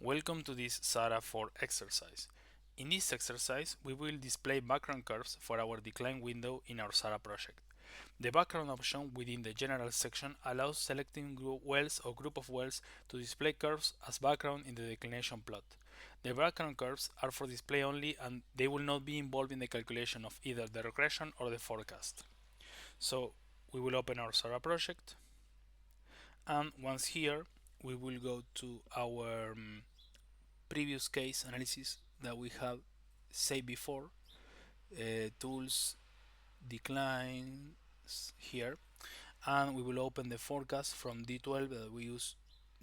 Welcome to this Sahara 4 exercise. In this exercise, we will display background curves for our decline window in our Sahara project. The background option within the general section allows selecting wells or group of wells to display curves as background in the declination plot. The background curves are for display only and they will not be involved in the calculation of either the regression or the forecast. So we will open our Sahara project, and once here we will go to our previous case analysis that we have saved before, tools, declines here, and we will open the forecast from D12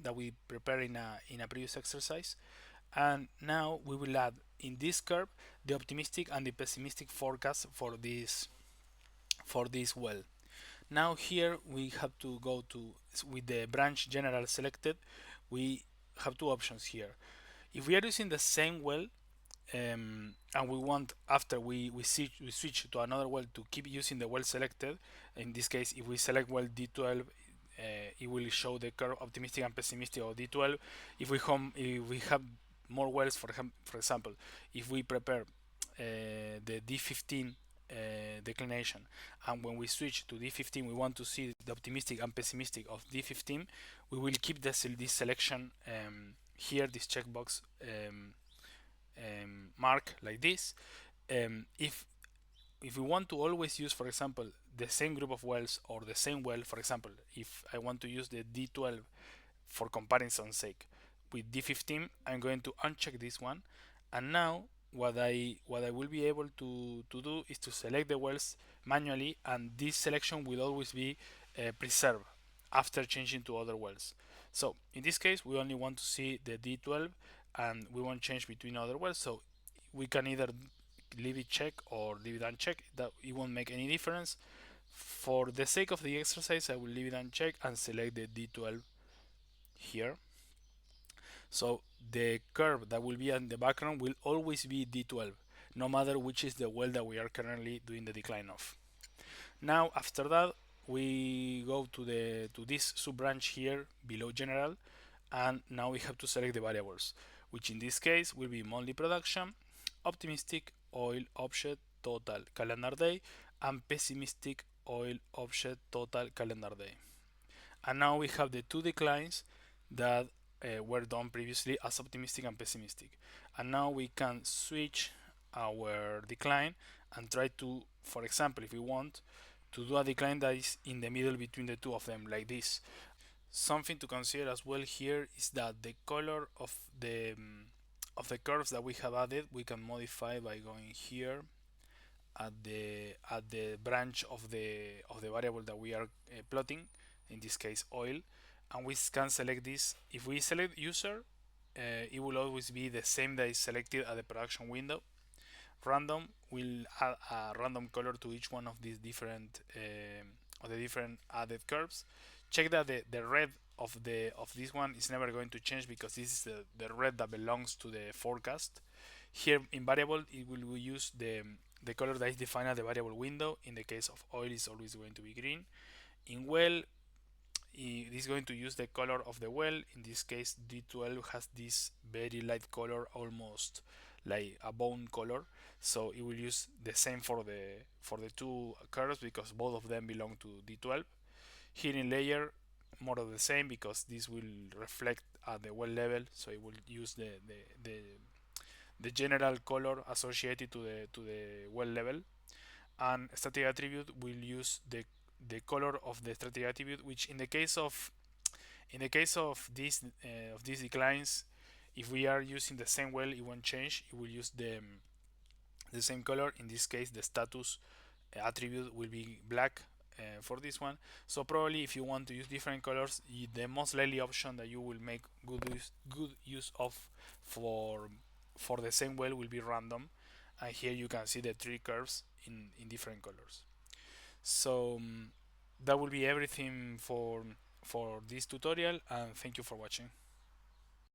that we prepare in a previous exercise. And now we will add in this curve the optimistic and the pessimistic forecast for this well. Now here we have to go to, with the branch general selected, we have two options here. If we are using the same well, and we want, after we switch to another well, to keep using the well selected. In this case, if we select well D12, it will show the curve optimistic and pessimistic of D12. If we have more wells, for example, if we prepare the D15 declination, and when we switch to D15 we want to see the optimistic and pessimistic of D15, we will keep this selection here, this checkbox mark like this. If we want to always use, for example, the same group of wells or the same well, for example, if I want to use the D12 for comparison's sake with D15, I'm going to uncheck this one, and now what I will be able to do is to select the wells manually, and this selection will always be preserved after changing to other wells. So in this case we only want to see the D12 and we won't change between other wells, so we can either leave it check or leave it unchecked. That it won't make any difference. For the sake of the exercise I will leave it unchecked and select the D12 here. So the curve that will be in the background will always be D12, no matter which is the well that we are currently doing the decline of. Now after that we go to this sub branch here below general, and now we have to select the variables, which in this case will be monthly production, optimistic oil offset total calendar day, and pessimistic oil offset total calendar day. And now we have the two declines that were done previously as optimistic and pessimistic. And now we can switch our decline and try to, for example, if we want to do a decline that is in the middle between the two of them, like this. Something to consider as well here is that the color of the curves that we have added we can modify by going here at the branch of the variable that we are plotting, in this case oil, and we can select this. If we select user, it will always be the same that is selected at the production window. Random will add a random color to each one of these different of the different added curves. Check that the red of this one is never going to change, because this is the red that belongs to the forecast. Here in variable it will use the color that is defined at the variable window. In the case of oil is always going to be green. In well it is going to use the color of the well. In this case D12 has this very light color, almost like a bone color, so it will use the same for the two curves because both of them belong to D12. Here in layer, more of the same, because this will reflect at the well level, so it will use the general color associated to the well level. And static attribute will use the color of the static attribute, which in the case of these declines, if we are using the same well, it won't change. It will use the same color. In this case the status attribute will be black for this one. So probably if you want to use different colors, the most likely option that you will make good use of for the same well will be random, and here you can see the three curves in different colors. So that will be everything for this tutorial, and thank you for watching.